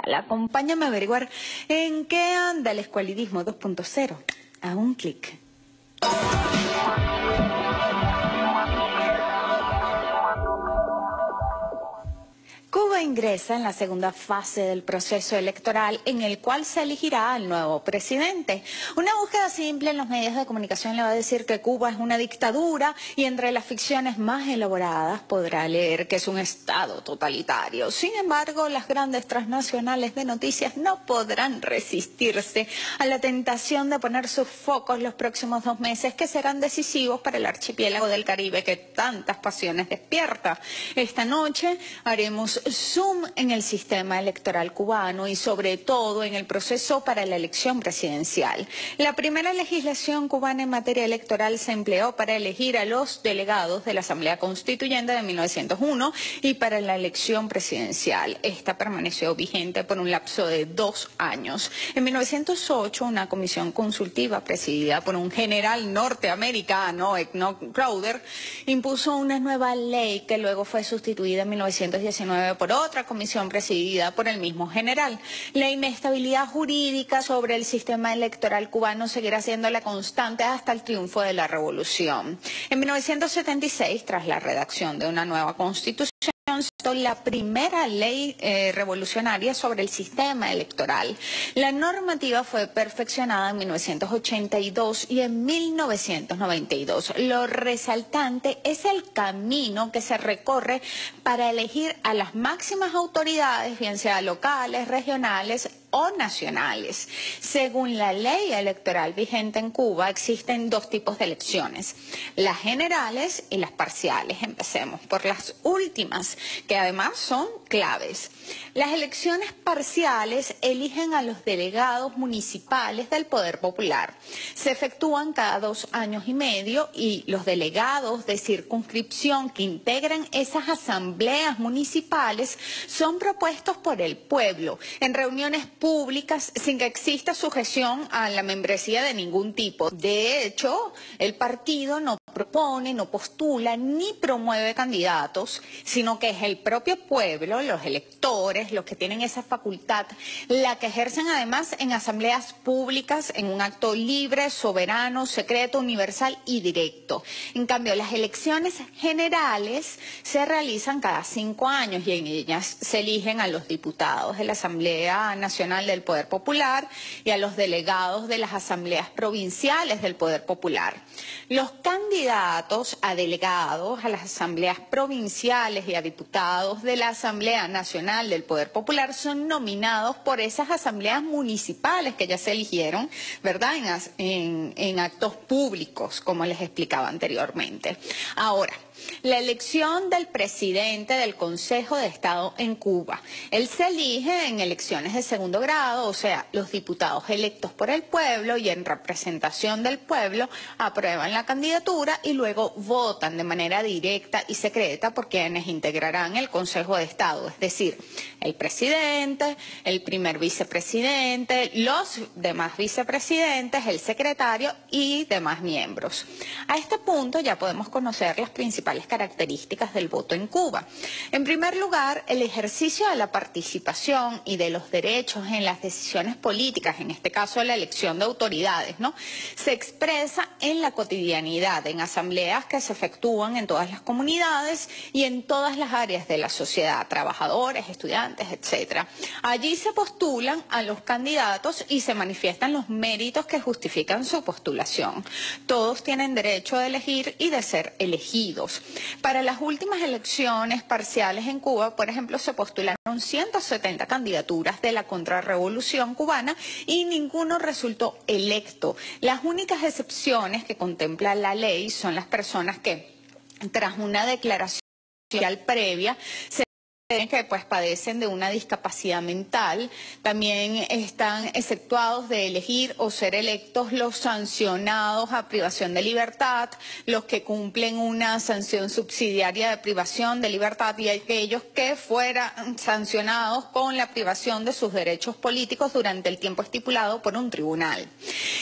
electoral. Acompáñame a averiguar en qué anda el escualidismo 2.0 a un clic. Cuba ingresa en la segunda fase del proceso electoral en el cual se elegirá al nuevo presidente. Una búsqueda simple en los medios de comunicación le va a decir que Cuba es una dictadura y entre las ficciones más elaboradas podrá leer que es un estado totalitario. Sin embargo, las grandes transnacionales de noticias no podrán resistirse a la tentación de poner sus focos los próximos 2 meses que serán decisivos para el archipiélago del Caribe que tantas pasiones despierta. Esta noche haremos zoom en el sistema electoral cubano y sobre todo en el proceso para la elección presidencial. La primera legislación cubana en materia electoral se empleó para elegir a los delegados de la Asamblea Constituyente de 1901 y para la elección presidencial. Esta permaneció vigente por un lapso de 2 años. En 1908, una comisión consultiva presidida por un general norteamericano, Enoch Crowder, impuso una nueva ley que luego fue sustituida en 1919 por otra comisión presidida por el mismo general. La inestabilidad jurídica sobre el sistema electoral cubano seguirá siendo la constante hasta el triunfo de la revolución. En 1976, tras la redacción de una nueva constitución, la primera ley revolucionaria sobre el sistema electoral. La normativa fue perfeccionada en 1982 y en 1992. Lo resaltante es el camino que se recorre para elegir a las máximas autoridades, bien sea locales, regionales o nacionales. Según la ley electoral vigente en Cuba, existen 2 tipos de elecciones, las generales y las parciales. Empecemos por las últimas, que además son claves. Las elecciones parciales eligen a los delegados municipales del Poder Popular. Se efectúan cada 2 años y medio y los delegados de circunscripción que integran esas asambleas municipales son propuestos por el pueblo en reuniones públicas sin que exista sujeción a la membresía de ningún tipo. De hecho, el partido no propone, no postula ni promueve candidatos, sino que es el propio pueblo, los electores, los que tienen esa facultad, la que ejercen además en asambleas públicas en un acto libre, soberano, secreto, universal y directo. En cambio, las elecciones generales se realizan cada 5 años y en ellas se eligen a los diputados de la Asamblea Nacional del Poder Popular y a los delegados de las asambleas provinciales del Poder Popular. Los candidatos a delegados a las asambleas provinciales y a diputados de la Asamblea Nacional del Poder Popular son nominados por esas asambleas municipales que ya se eligieron, ¿verdad?, en actos públicos, como les explicaba anteriormente. Ahora, la elección del presidente del Consejo de Estado en Cuba. Él se elige en elecciones de segundo grado, o sea, los diputados electos por el pueblo y en representación del pueblo aprueban la candidatura y luego votan de manera directa y secreta por quienes integrarán el Consejo de Estado, es decir, el presidente, el primer vicepresidente, los demás vicepresidentes, el secretario y demás miembros. A este punto ya podemos conocer las principales características del voto en Cuba. En primer lugar, el ejercicio de la participación y de los derechos en las decisiones políticas, en este caso la elección de autoridades, ¿no?, se expresa en la cotidianidad, en asambleas que se efectúan en todas las comunidades y en todas las áreas de la sociedad, trabajadores, estudiantes, etcétera. Allí se postulan a los candidatos y se manifiestan los méritos que justifican su postulación. Todos tienen derecho a elegir y de ser elegidos. Para las últimas elecciones parciales en Cuba, por ejemplo, se postularon 170 candidaturas de la contrarrevolución cubana y ninguno resultó electo. Las únicas excepciones que contempla la ley son las personas que, tras una declaración previa, que padecen de una discapacidad mental, también están exceptuados de elegir o ser electos los sancionados a privación de libertad, los que cumplen una sanción subsidiaria de privación de libertad y aquellos que fueran sancionados con la privación de sus derechos políticos durante el tiempo estipulado por un tribunal.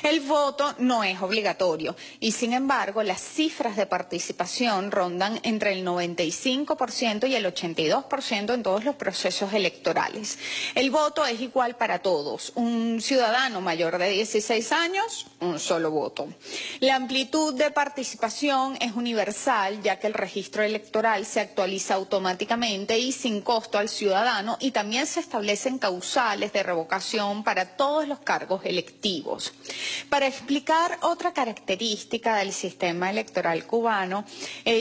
El voto no es obligatorio y, sin embargo, las cifras de participación rondan entre el 95% y el 82% 50% en todos los procesos electorales. El voto es igual para todos. Un ciudadano mayor de 16 años, un solo voto. La amplitud de participación es universal, ya que el registro electoral se actualiza automáticamente y sin costo al ciudadano, y también se establecen causales de revocación para todos los cargos electivos. Para explicar otra característica del sistema electoral cubano,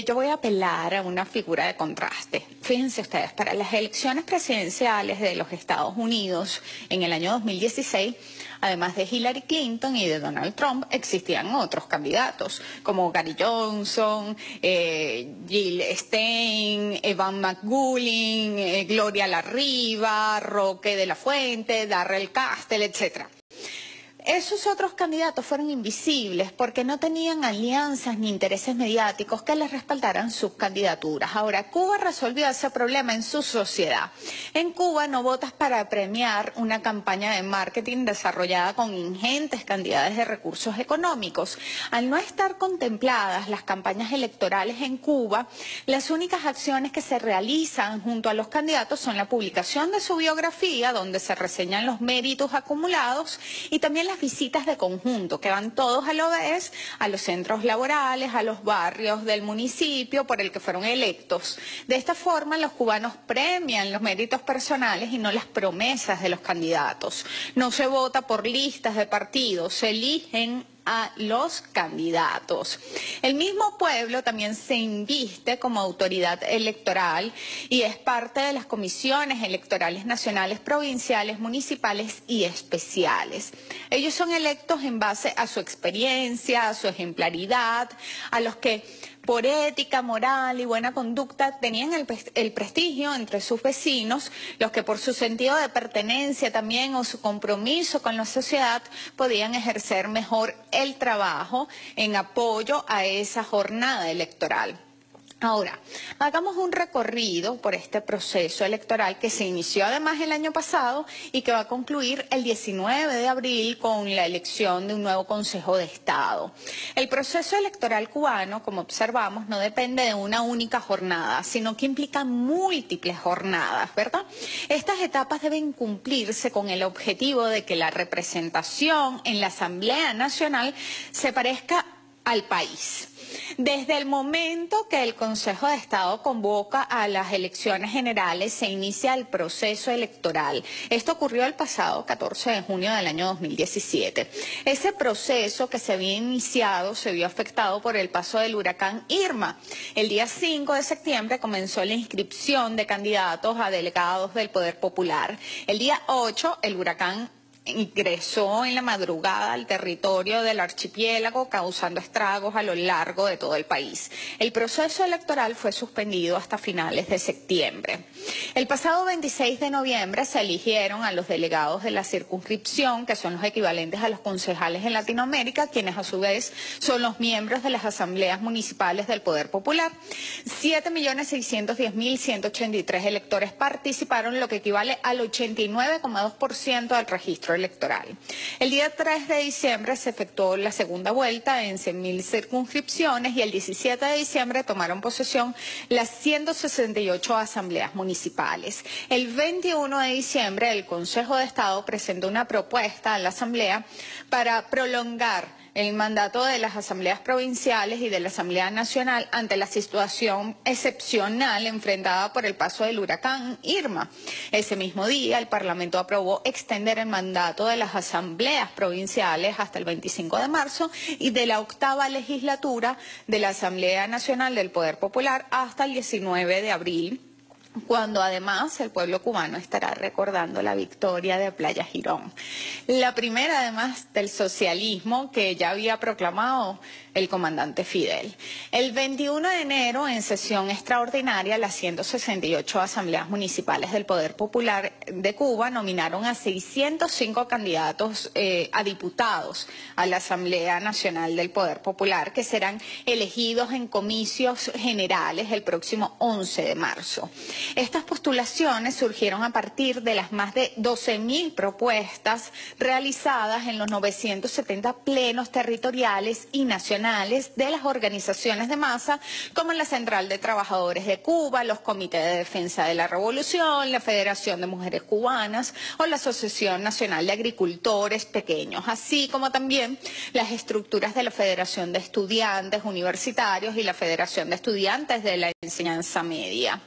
yo voy a apelar a una figura de contraste. Fíjense ustedes, para las elecciones presidenciales de los Estados Unidos en el año 2016, además de Hillary Clinton y de Donald Trump, existían otros candidatos como Gary Johnson, Jill Stein, Evan McGullin, Gloria La Riva, Roque de la Fuente, Darrell Castle, etc. Esos otros candidatos fueron invisibles porque no tenían alianzas ni intereses mediáticos que les respaldaran sus candidaturas. Ahora, Cuba resolvió ese problema en su sociedad. En Cuba no votas para premiar una campaña de marketing desarrollada con ingentes cantidades de recursos económicos. Al no estar contempladas las campañas electorales en Cuba, las únicas acciones que se realizan junto a los candidatos son la publicación de su biografía, donde se reseñan los méritos acumulados, y también las visitas de conjunto, que van todos a la vez a los centros laborales, a los barrios del municipio por el que fueron electos. De esta forma, los cubanos premian los méritos personales y no las promesas de los candidatos. No se vota por listas de partidos, se eligen a los candidatos. El mismo pueblo también se inviste como autoridad electoral y es parte de las comisiones electorales nacionales, provinciales, municipales y especiales. Ellos son electos en base a su experiencia, a su ejemplaridad, a los que por ética, moral y buena conducta tenían el prestigio entre sus vecinos, los que por su sentido de pertenencia también o su compromiso con la sociedad podían ejercer mejor el trabajo en apoyo a esa jornada electoral. Ahora, hagamos un recorrido por este proceso electoral que se inició además el año pasado y que va a concluir el 19 de abril con la elección de un nuevo Consejo de Estado. El proceso electoral cubano, como observamos, no depende de una única jornada, sino que implica múltiples jornadas, ¿verdad? Estas etapas deben cumplirse con el objetivo de que la representación en la Asamblea Nacional se parezca al país. Desde el momento que el Consejo de Estado convoca a las elecciones generales, se inicia el proceso electoral. Esto ocurrió el pasado 14 de junio del año 2017. Ese proceso que se había iniciado se vio afectado por el paso del huracán Irma. El día 5 de septiembre comenzó la inscripción de candidatos a delegados del Poder Popular. El día 8, el huracán ingresó en la madrugada al territorio del archipiélago, causando estragos a lo largo de todo el país. El proceso electoral fue suspendido hasta finales de septiembre. El pasado 26 de noviembre se eligieron a los delegados de la circunscripción, que son los equivalentes a los concejales en Latinoamérica, quienes a su vez son los miembros de las asambleas municipales del Poder Popular. 7.610.183 electores participaron, lo que equivale al 89,2% del registro electoral. El día 3 de diciembre se efectuó la segunda vuelta en 100.000 circunscripciones y el 17 de diciembre tomaron posesión las 168 asambleas municipales. El 21 de diciembre el Consejo de Estado presentó una propuesta a la Asamblea para prolongar el mandato de las asambleas provinciales y de la Asamblea Nacional ante la situación excepcional enfrentada por el paso del huracán Irma. Ese mismo día, el Parlamento aprobó extender el mandato de las asambleas provinciales hasta el 25 de marzo y de la octava legislatura de la Asamblea Nacional del Poder Popular hasta el 19 de abril. Cuando además el pueblo cubano estará recordando la victoria de Playa Girón. La primera además del socialismo que ya había proclamado el comandante Fidel. El 21 de enero, en sesión extraordinaria, las 168 asambleas municipales del Poder Popular de Cuba nominaron a 605 candidatos a diputados a la Asamblea Nacional del Poder Popular, que serán elegidos en comicios generales el próximo 11 de marzo. Estas postulaciones surgieron a partir de las más de 12.000 propuestas realizadas en los 970 plenos territoriales y nacionales de las organizaciones de masa, como la Central de Trabajadores de Cuba, los Comités de Defensa de la Revolución, la Federación de Mujeres Cubanas o la Asociación Nacional de Agricultores Pequeños, así como también las estructuras de la Federación de Estudiantes Universitarios y la Federación de Estudiantes de la Enseñanza Media.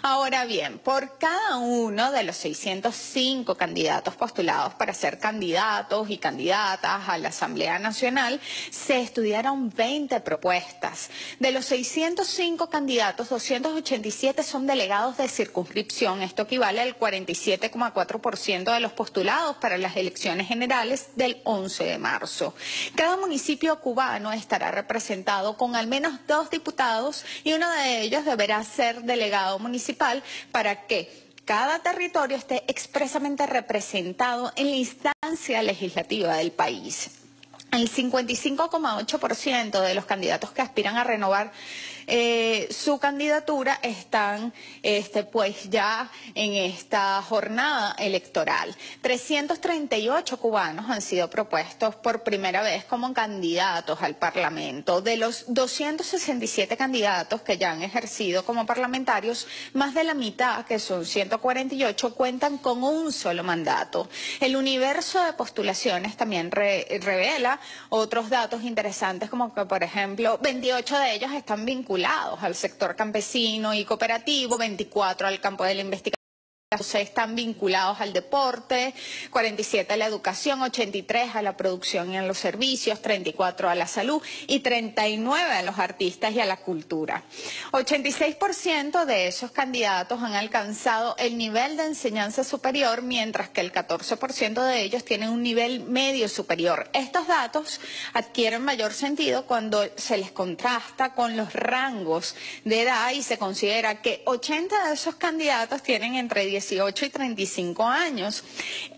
Ahora bien, por cada uno de los 605 candidatos postulados para ser candidatos y candidatas a la Asamblea Nacional, se estudiaron 20 propuestas. De los 605 candidatos, 287 son delegados de circunscripción. Esto equivale al 47,4% de los postulados para las elecciones generales del 11 de marzo. Cada municipio cubano estará representado con al menos 2 diputados y uno de ellos deberá ser delegado municipal para que cada territorio esté expresamente representado en la instancia legislativa del país. El 55,8% de los candidatos que aspiran a renovar su candidatura están pues ya en esta jornada electoral. 338 cubanos han sido propuestos por primera vez como candidatos al Parlamento. De los 267 candidatos que ya han ejercido como parlamentarios, más de la mitad, que son 148, cuentan con un solo mandato. El universo de postulaciones también revela otros datos interesantes, como que, por ejemplo, 28 de ellos están vinculados al sector campesino y cooperativo, 24 al campo de la investigación, 12 están vinculados al deporte, 47 a la educación, 83 a la producción y a los servicios, 34 a la salud y 39 a los artistas y a la cultura. 86% de esos candidatos han alcanzado el nivel de enseñanza superior, mientras que el 14% de ellos tienen un nivel medio superior. Estos datos adquieren mayor sentido cuando se les contrasta con los rangos de edad y se considera que 80 de esos candidatos tienen entre 18 y 35 años.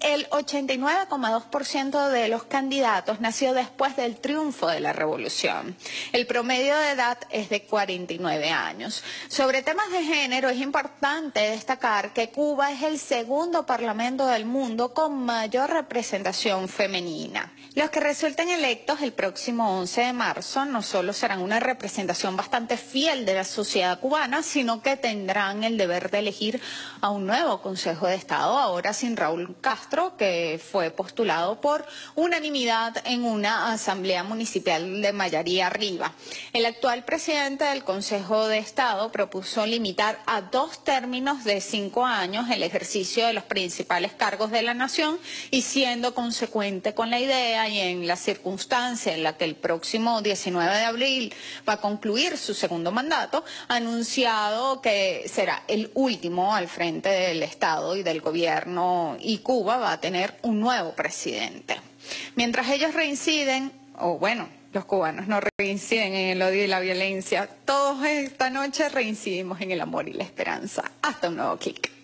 El 89,2% de los candidatos nació después del triunfo de la revolución. El promedio de edad es de 49 años. Sobre temas de género, es importante destacar que Cuba es el segundo parlamento del mundo con mayor representación femenina. Los que resulten electos el próximo 11 de marzo no solo serán una representación bastante fiel de la sociedad cubana, sino que tendrán el deber de elegir a un nuevo Consejo de Estado, ahora sin Raúl Castro, que fue postulado por unanimidad en una asamblea municipal de mayoría arriba. El actual presidente del Consejo de Estado propuso limitar a 2 términos de 5 años el ejercicio de los principales cargos de la nación, y siendo consecuente con la idea y en la circunstancia en la que el próximo 19 de abril va a concluir su segundo mandato, ha anunciado que será el último al frente del Estado y del gobierno, y Cuba va a tener un nuevo presidente. Mientras ellos reinciden, o bueno, los cubanos no reinciden en el odio y la violencia, todos esta noche reincidimos en el amor y la esperanza. Hasta un nuevo clic.